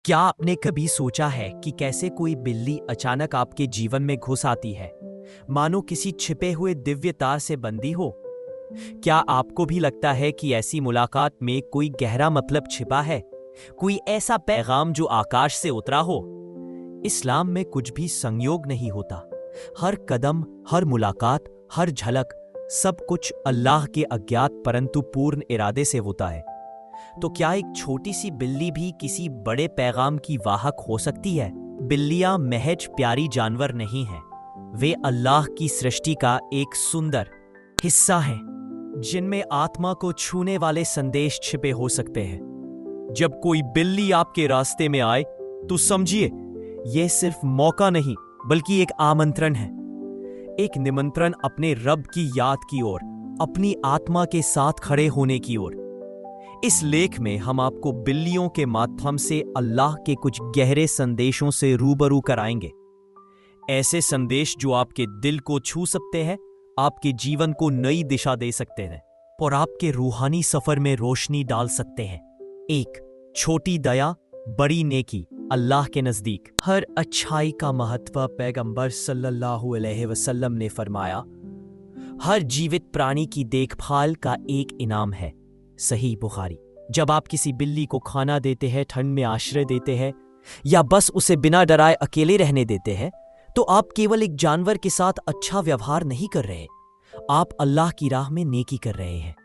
क्या आपने कभी सोचा है कि कैसे कोई बिल्ली अचानक आपके जीवन में घुस आती है, मानो किसी छिपे हुए दिव्य तार से बंधी हो? क्या आपको भी लगता है कि ऐसी मुलाकात में कोई गहरा मतलब छिपा है, कोई ऐसा पैगाम जो आकाश से उतरा हो? इस्लाम में कुछ भी संयोग नहीं होता। हर कदम, हर मुलाकात, हर झलक, सब कुछ अल्लाह के अज्ञात परंतु पूर्ण इरादे से होता है। तो क्या एक छोटी सी बिल्ली भी किसी बड़े पैगाम की वाहक हो सकती है? बिल्लियां महज प्यारी जानवर नहीं हैं, वे अल्लाह की सृष्टि का एक सुंदर हिस्सा हैं, जिनमें आत्मा को छूने वाले संदेश छिपे हो सकते हैं। जब कोई बिल्ली आपके रास्ते में आए तो समझिए, यह सिर्फ मौका नहीं बल्कि एक आमंत्रण है, एक निमंत्रण अपने रब की याद की ओर, अपनी आत्मा के साथ खड़े होने की ओर। इस लेख में हम आपको बिल्लियों के माध्यम से अल्लाह के कुछ गहरे संदेशों से रूबरू कराएंगे। ऐसे संदेश जो आपके दिल को छू सकते हैं, आपके जीवन को नई दिशा दे सकते हैं और आपके रूहानी सफर में रोशनी डाल सकते हैं। एक छोटी दया, बड़ी नेकी। अल्लाह के नजदीक हर अच्छाई का महत्व पैगंबर सल्लल्लाहु अलैहि वसल्लम ने फरमाया, हर जीवित प्राणी की देखभाल का एक इनाम है। सही बुखारी। जब आप किसी बिल्ली को खाना देते हैं, ठंड में आश्रय देते हैं या बस उसे बिना डराए अकेले रहने देते हैं, तो आप केवल एक जानवर के साथ अच्छा व्यवहार नहीं कर रहे, आप अल्लाह की राह में नेकी कर रहे हैं।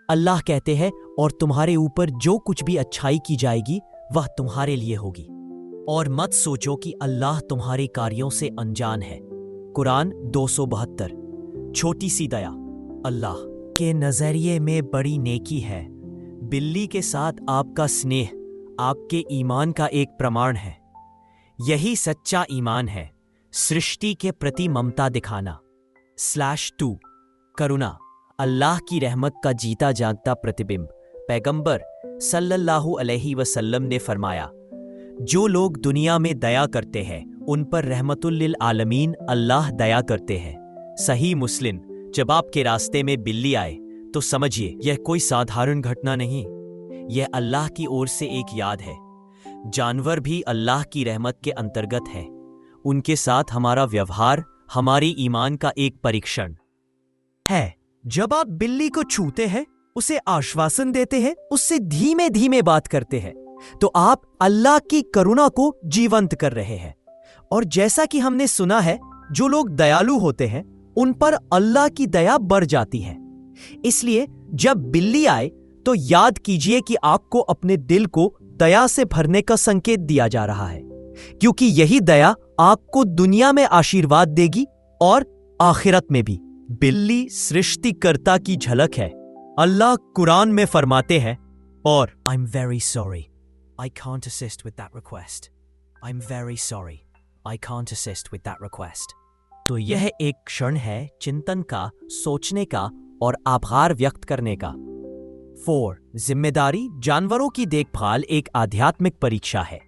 अल्लाह कहते हैं, और तुम्हारे ऊपर जो कुछ भी अच्छाई की जाएगी वह तुम्हारे लिए होगी, और मत सोचो कि अल्लाह तुम्हारे कार्यों से अनजान है। कुरान 272। छोटी सी दया अल्लाह के नजरिए में बड़ी नेकी है। बिल्ली के साथ आपका स्नेह आपके ईमान का एक प्रमाण है। यही सच्चा ईमान है, सृष्टि के प्रति ममता दिखाना। /2 करुणा, अल्लाह की रहमत का जीता जागता प्रतिबिंब। पैगंबर सल्लल्लाहु अलैहि वसल्लम ने फरमाया, जो लोग दुनिया में दया करते हैं उन पर रहमतुल लिल आलमीन अल्लाह दया करते हैं। सही मुस्लिम। जब आपके रास्ते में बिल्ली आए तो समझिए, यह कोई साधारण घटना नहीं, यह अल्लाह की ओर से एक याद है। जानवर भी अल्लाह की रहमत के अंतर्गत है। उनके साथ हमारा व्यवहार हमारी ईमान का एक परीक्षण है। जब आप बिल्ली को छूते हैं, उसे आश्वासन देते हैं, उससे धीमे धीमे बात करते हैं, तो आप अल्लाह की करुणा को जीवंत कर रहे हैं। और जैसा कि हमने सुना है, जो लोग दयालु होते हैं उन पर अल्लाह की दया बढ़ जाती है। इसलिए जब बिल्ली आए तो याद कीजिए कि आपको अपने दिल को दया से भरने का संकेत दिया जा रहा है, क्योंकि यही दया आपको दुनिया में आशीर्वाद देगी और आखिरत में भी। बिल्ली सृष्टिकर्ता की झलक है। अल्लाह कुरान में फरमाते हैं, और I am very sorry, I can't assist with that request. I am very sorry, I can't assist with that request. तो यह एक क्षण है चिंतन का, सोचने का और आभार व्यक्त करने का। 4 जिम्मेदारी। जानवरों की देखभाल एक आध्यात्मिक परीक्षा है।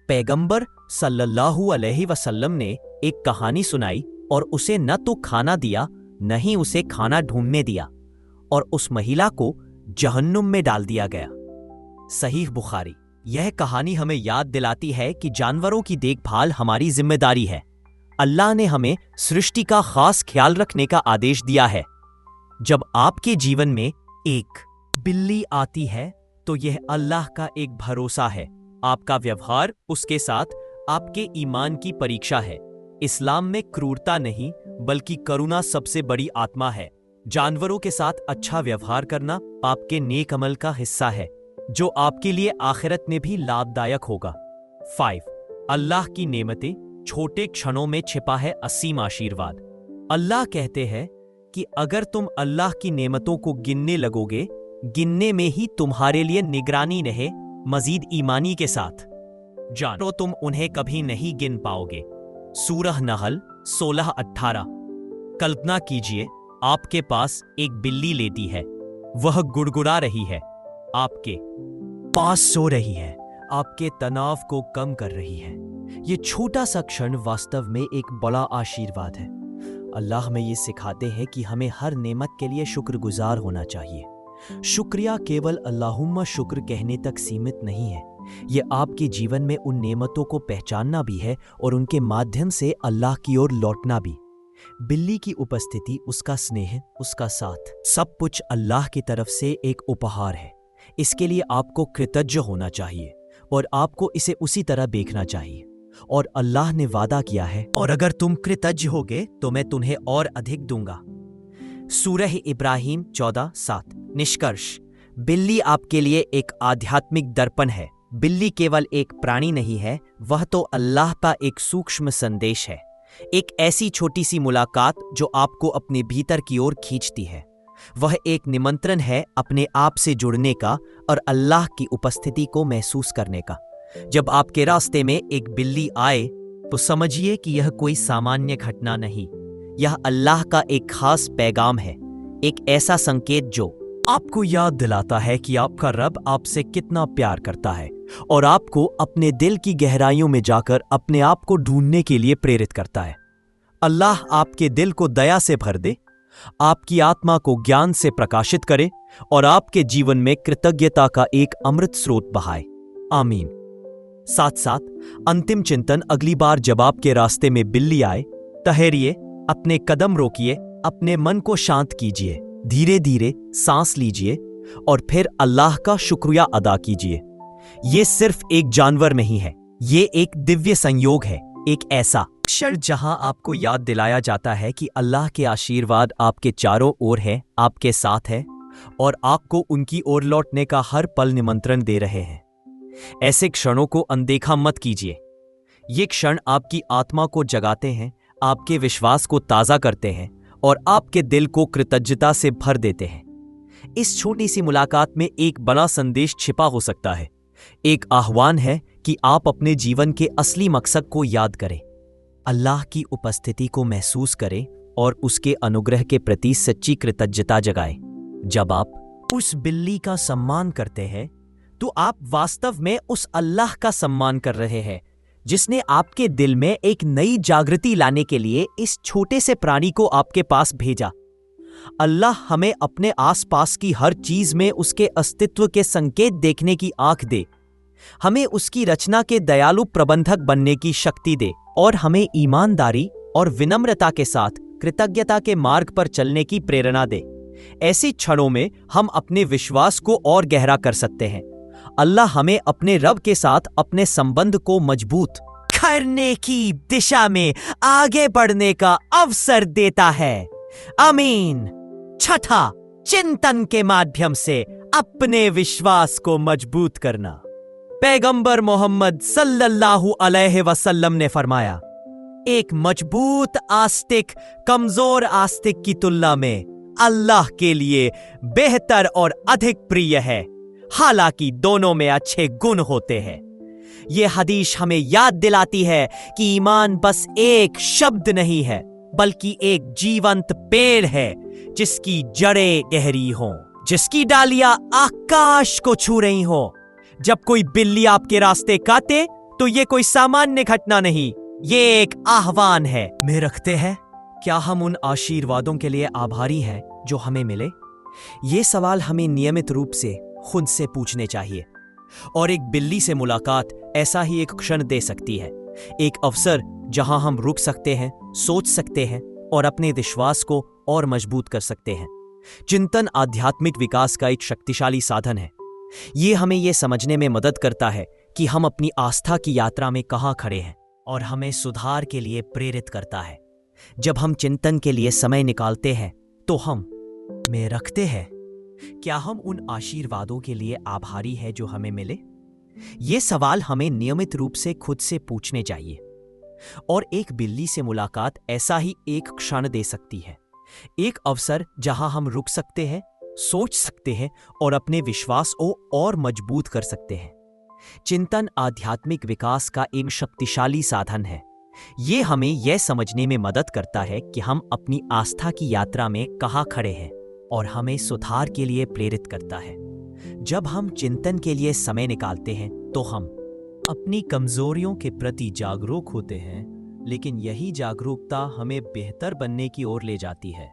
पैगंबर सल्लल्लाहु अलैहि वसल्लम ने एक कहानी सुनाई और उसे न तो खाना दिया, न ही उसे खाना ढूंढने दिया, और उस महिला को जहन्नुम में डाल दिया गया। सही बुखारी। यह कहानी हमें याद दिलाती है कि जानवरों की देखभाल हमारी जिम्मेदारी है। अल्लाह ने हमें सृष्टि का खास ख्याल रखने का आदेश दिया है। जब आपके जीवन में एक बिल्ली आती है तो यह अल्लाह का एक भरोसा है। आपका व्यवहार उसके साथ आपके ईमान की परीक्षा है। इस्लाम में क्रूरता नहीं बल्कि करुणा सबसे बड़ी आत्मा है। जानवरों के साथ अच्छा व्यवहार करना आपके नेक अमल का हिस्सा है, जो आपके लिए आखिरत में भी लाभदायक होगा। 5 अल्लाह की नेमतें। छोटे क्षणों में छिपा है असीम आशीर्वाद। अल्लाह कहते हैं कि अगर तुम अल्लाह की नेमतों को गिनने लगोगे, गिनने में ही तुम्हारे लिए निगरानी रहे, मजीद ईमानी के साथ, जानो तुम उन्हें कभी नहीं गिन पाओगे। सूरह नहल 16-18। कल्पना कीजिए, आपके पास एक बिल्ली लेटी है, वह गुड़गुड़ा रही है, आपके पास सो रही है, आपके तनाव को कम कर रही है। ये छोटा सा क्षण वास्तव में एक बड़ा आशीर्वाद है। अल्लाह हमें ये सिखाते हैं कि हमें हर नेमत के लिए शुक्रगुजार होना चाहिए। शुक्रिया केवल अल्लाहुम्मा शुक्र कहने तक सीमित नहीं है, ये आपके जीवन में उन नेमतों को पहचानना भी है और उनके माध्यम से अल्लाह की ओर लौटना भी। बिल्ली की उपस्थिति, उसका स्नेह, उसका साथ, सब कुछ अल्लाह की तरफ से एक उपहार है। इसके लिए आपको कृतज्ञ होना चाहिए और आपको इसे उसी तरह देखना चाहिए। और अल्लाह ने वादा किया है, और अगर तुम कृतज्ञ होगे तो मैं तुम्हें और अधिक दूंगा। सूरह इब्राहिम 14:7। निष्कर्ष, बिल्ली आपके लिए एक आध्यात्मिक दर्पण है। बिल्ली केवल एक प्राणी नहीं है, वह तो अल्लाह का एक सूक्ष्म संदेश है। एक ऐसी छोटी सी मुलाकात जो आपको अपने भीतर की ओर खींचती है। वह एक निमंत्रण है अपने आप से जुड़ने का और अल्लाह की उपस्थिति को महसूस करने का। जब आपके रास्ते में एक बिल्ली आए तो समझिए कि यह कोई सामान्य घटना नहीं, यह अल्लाह का एक खास पैगाम है, एक ऐसा संकेत जो आपको याद दिलाता है कि आपका रब आपसे कितना प्यार करता है और आपको अपने दिल की गहराइयों में जाकर अपने आप को ढूंढने के लिए प्रेरित करता है। अल्लाह आपके दिल को दया से भर दे, आपकी आत्मा को ज्ञान से प्रकाशित करे और आपके जीवन में कृतज्ञता का एक अमृत स्रोत बहाए। आमीन। साथ साथ अंतिम चिंतन, अगली बार जब आपके रास्ते में बिल्ली आए, ठहरिए, अपने कदम रोकिए, अपने मन को शांत कीजिए, धीरे धीरे सांस लीजिए और फिर अल्लाह का शुक्रिया अदा कीजिए। ये सिर्फ एक जानवर नहीं है, ये एक दिव्य संयोग है, एक ऐसा क्षण जहां आपको याद दिलाया जाता है कि अल्लाह के आशीर्वाद आपके चारों ओर है, आपके साथ है और आपको उनकी ओर लौटने का हर पल निमंत्रण दे रहे हैं। ऐसे क्षणों को अनदेखा मत कीजिए। ये क्षण आपकी आत्मा को जगाते हैं, आपके विश्वास को ताजा करते हैं और आपके दिल को कृतज्ञता से भर देते हैं। इस छोटी सी मुलाकात में एक बड़ा संदेश छिपा हो सकता है। एक आह्वान है कि आप अपने जीवन के असली मकसद को याद करें, अल्लाह की उपस्थिति को महसूस करें और उसके अनुग्रह के प्रति सच्ची कृतज्ञता जगाएं। जब आप उस बिल्ली का सम्मान करते हैं तो आप वास्तव में उस अल्लाह का सम्मान कर रहे हैं जिसने आपके दिल में एक नई जागृति लाने के लिए इस छोटे से प्राणी को आपके पास भेजा। अल्लाह हमें अपने आसपास की हर चीज में उसके अस्तित्व के संकेत देखने की आंख दे, हमें उसकी रचना के दयालु प्रबंधक बनने की शक्ति दे और हमें ईमानदारी और विनम्रता के साथ कृतज्ञता के मार्ग पर चलने की प्रेरणा दे। ऐसे क्षणों में हम अपने विश्वास को और गहरा कर सकते हैं। अल्लाह हमें अपने रब के साथ अपने संबंध को मजबूत करने की दिशा में आगे बढ़ने का अवसर देता है। आमीन। छठा, चिंतन के माध्यम से अपने विश्वास को मजबूत करना। पैगंबर मोहम्मद सल्लल्लाहु अलैहि वसल्लम ने फरमाया, एक मजबूत आस्तिक कमजोर आस्तिक की तुलना में अल्लाह के लिए बेहतर और अधिक प्रिय है, हालांकि दोनों में अच्छे गुण होते हैं। यह हदीस हमें याद दिलाती है कि ईमान बस एक शब्द नहीं है, बल्कि एक जीवंत पेड़ है जिसकी जड़ें गहरी हों, जिसकी डालियां आकाश को छू रही हों। जब कोई बिल्ली आपके रास्ते काटे तो यह कोई सामान्य घटना नहीं, ये एक आह्वान है। में रखते हैं, क्या हम उन आशीर्वादों के लिए आभारी हैं जो हमें मिले? ये सवाल हमें नियमित रूप से खुद से पूछने चाहिए। और एक बिल्ली से मुलाकात ऐसा ही एक क्षण दे सकती है, एक अवसर जहां हम रुक सकते हैं, सोच सकते हैं और अपने विश्वास को और मजबूत कर सकते हैं। चिंतन आध्यात्मिक विकास का एक शक्तिशाली साधन है। ये हमें यह समझने में मदद करता है कि हम अपनी आस्था की यात्रा में कहां खड़े हैं और हमें सुधार के लिए प्रेरित करता है। जब हम चिंतन के लिए समय निकालते हैं तो हम में रखते हैं, क्या हम उन आशीर्वादों के लिए आभारी हैं जो हमें मिले? ये सवाल हमें नियमित रूप से खुद से पूछने चाहिए। और एक बिल्ली से मुलाकात ऐसा ही एक क्षण दे सकती है, एक अवसर जहां हम रुक सकते हैं, सोच सकते हैं और अपने विश्वास को और मजबूत कर सकते हैं। चिंतन आध्यात्मिक विकास का एक शक्तिशाली साधन है। ये हमें यह समझने में मदद करता है कि हम अपनी आस्था की यात्रा में कहां खड़े हैं और हमें सुधार के लिए प्रेरित करता है। जब हम चिंतन के लिए समय निकालते हैं तो हम अपनी कमजोरियों के प्रति जागरूक होते हैं, लेकिन यही जागरूकता हमें बेहतर बनने की ओर ले जाती है।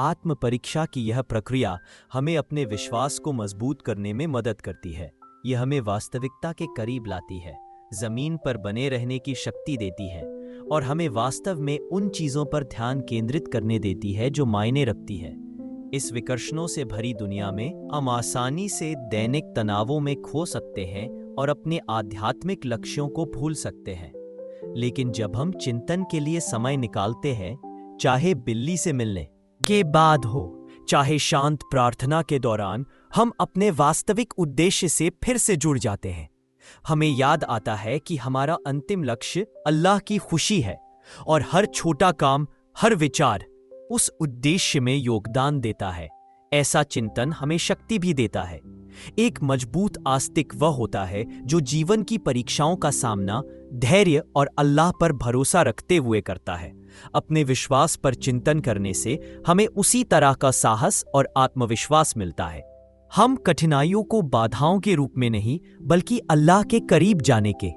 आत्म परीक्षा की यह प्रक्रिया हमें अपने विश्वास को मजबूत करने में मदद करती है। ये हमें वास्तविकता के करीब लाती है, जमीन पर बने रहने की शक्ति देती है और हमें वास्तव में उन चीजों पर ध्यान केंद्रित करने देती है जो मायने रखती है। इस विकर्षणों से भरी दुनिया में हम आसानी से दैनिक तनावों में खो सकते हैं और अपने आध्यात्मिक लक्ष्यों को भूल सकते हैं। लेकिन जब हम चिंतन के लिए समय निकालते हैं, चाहे बिल्ली से मिलने के बाद हो, चाहे शांत प्रार्थना के दौरान, हम अपने वास्तविक उद्देश्य से फिर से जुड़ जाते हैं। हमें याद आता है कि हमारा अंतिम लक्ष्य अल्लाह की खुशी है और हर छोटा काम, हर विचार उस उद्देश्य में योगदान देता है। ऐसा चिंतन हमें शक्ति भी देता है। एक मजबूत आस्तिक वह होता है जो जीवन की परीक्षाओं का सामना धैर्य और अल्लाह पर भरोसा रखते हुए करता है। अपने विश्वास पर चिंतन करने से हमें उसी तरह का साहस और आत्मविश्वास मिलता है। हम कठिनाइयों को बाधाओं के रूप में नहीं, बल्कि अल्लाह के करीब जाने के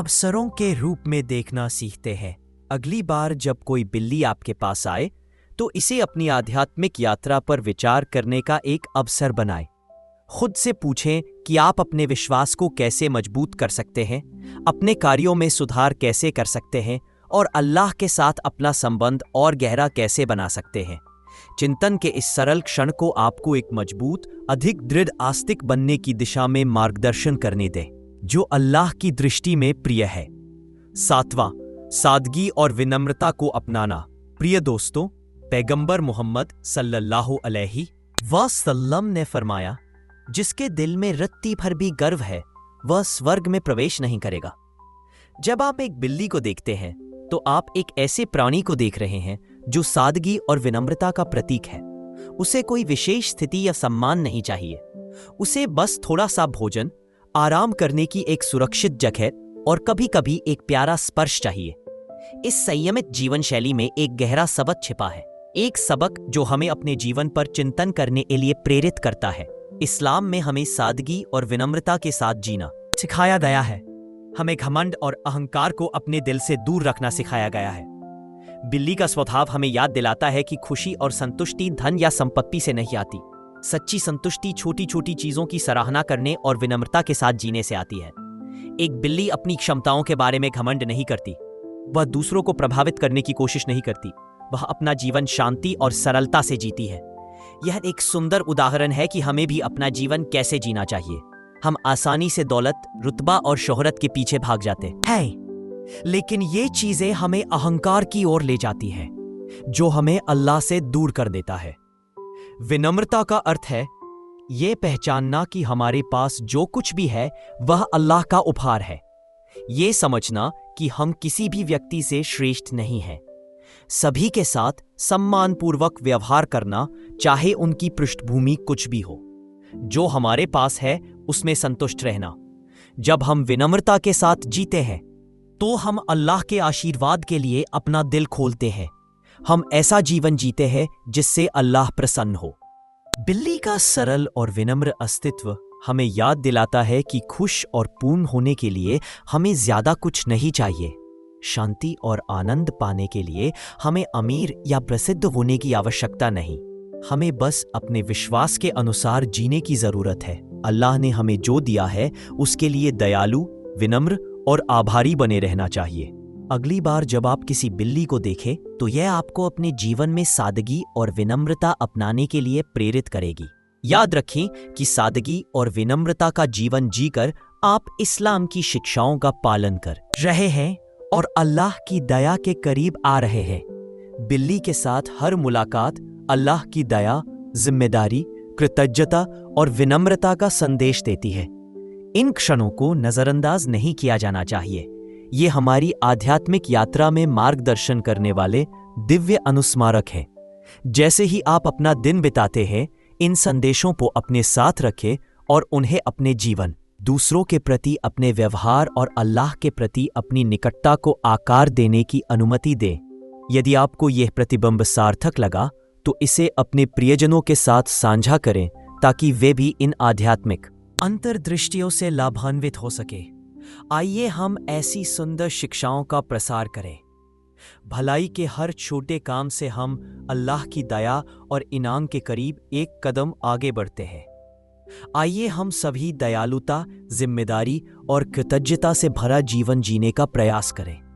अवसरों के रूप में देखना सीखते हैं। अगली बार जब कोई बिल्ली आपके पास आए, तो इसे अपनी आध्यात्मिक यात्रा पर विचार करने का एक अवसर बनाएं। खुद से पूछें कि आप अपने विश्वास को कैसे मजबूत कर सकते हैं, अपने कार्यों में सुधार कैसे कर सकते हैं और अल्लाह के साथ अपना संबंध और गहरा कैसे बना सकते हैं। चिंतन के इस सरल क्षण को आपको एक मजबूत, अधिक दृढ़ आस्तिक बनने की दिशा में मार्गदर्शन करने दें, जो अल्लाह की दृष्टि में प्रिय है। 7वां, सादगी और विनम्रता को अपनाना। प्रिय दोस्तों, पैगंबर मोहम्मद सल्लल्लाहु अलैहि वसल्लम ने फरमाया, जिसके दिल में रत्ती भर भी गर्व है, वह स्वर्ग में प्रवेश नहीं करेगा। जब आप एक बिल्ली को देखते हैं, तो आप एक ऐसे प्राणी को देख रहे हैं जो सादगी और विनम्रता का प्रतीक है। उसे कोई विशेष स्थिति या सम्मान नहीं चाहिए। उसे बस थोड़ा सा भोजन, आराम करने की एक सुरक्षित जगह और कभी-कभी एक प्यारा स्पर्श चाहिए। इस संयमित जीवन शैली में एक गहरा सबक छिपा है, एक सबक जो हमें अपने जीवन पर चिंतन करने के लिए प्रेरित करता है। इस्लाम में हमें सादगी और विनम्रता के साथ जीना सिखाया गया है। हमें घमंड और अहंकार को अपने दिल से दूर रखना सिखाया गया है। बिल्ली का स्वभाव हमें याद दिलाता है कि खुशी और संतुष्टि धन या संपत्ति से नहीं आती। सच्ची संतुष्टि छोटी छोटी चीजों की सराहना करने और विनम्रता के साथ जीने से आती है। एक बिल्ली अपनी क्षमताओं के बारे में घमंड नहीं करती। वह दूसरों को प्रभावित करने की कोशिश नहीं करती। वह अपना जीवन शांति और सरलता से जीती है। यह एक सुंदर उदाहरण है कि हमें भी अपना जीवन कैसे जीना चाहिए। हम आसानी से दौलत, रुतबा और शोहरत के पीछे भाग जाते हैं, लेकिन ये चीजें हमें अहंकार की ओर ले जाती हैं, जो हमें अल्लाह से दूर कर देता है। विनम्रता का अर्थ है ये पहचानना कि हमारे पास जो कुछ भी है वह अल्लाह का उपहार है। ये समझना कि हम किसी भी व्यक्ति से श्रेष्ठ नहीं हैं। सभी के साथ सम्मानपूर्वक व्यवहार करना, चाहे उनकी पृष्ठभूमि कुछ भी हो। जो हमारे पास है उसमें संतुष्ट रहना। जब हम विनम्रता के साथ जीते हैं, तो हम अल्लाह के आशीर्वाद के लिए अपना दिल खोलते हैं। हम ऐसा जीवन जीते हैं जिससे अल्लाह प्रसन्न हो। बिल्ली का सरल और विनम्र अस्तित्व हमें याद दिलाता है कि खुश और पूर्ण होने के लिए हमें ज्यादा कुछ नहीं चाहिए। शांति और आनंद पाने के लिए हमें अमीर या प्रसिद्ध होने की आवश्यकता नहीं। हमें बस अपने विश्वास के अनुसार जीने की जरूरत है। अल्लाह ने हमें जो दिया है उसके लिए दयालु, विनम्र और आभारी बने रहना चाहिए। अगली बार जब आप किसी बिल्ली को देखें, तो यह आपको अपने जीवन में सादगी और विनम्रता अपनाने के लिए प्रेरित करेगी। याद रखें कि सादगी और विनम्रता का जीवन जीकर आप इस्लाम की शिक्षाओं का पालन कर रहे हैं और अल्लाह की दया के करीब आ रहे हैं। बिल्ली के साथ हर मुलाकात अल्लाह की दया, जिम्मेदारी, कृतज्ञता और विनम्रता का संदेश देती है। इन क्षणों को नजरअंदाज नहीं किया जाना चाहिए। ये हमारी आध्यात्मिक यात्रा में मार्गदर्शन करने वाले दिव्य अनुस्मारक हैं। जैसे ही आप अपना दिन बिताते हैं, इन संदेशों को अपने साथ रखें और उन्हें अपने जीवन, दूसरों के प्रति अपने व्यवहार और अल्लाह के प्रति अपनी निकटता को आकार देने की अनुमति दें। यदि आपको यह प्रतिबिंब सार्थक लगा, तो इसे अपने प्रियजनों के साथ साझा करें ताकि वे भी इन आध्यात्मिक अंतर्दृष्टियों से लाभान्वित हो सके। आइए हम ऐसी सुंदर शिक्षाओं का प्रसार करें। भलाई के हर छोटे काम से हम अल्लाह की दया और इनाम के करीब एक कदम आगे बढ़ते हैं। आइए हम सभी दयालुता, जिम्मेदारी और कृतज्ञता से भरा जीवन जीने का प्रयास करें।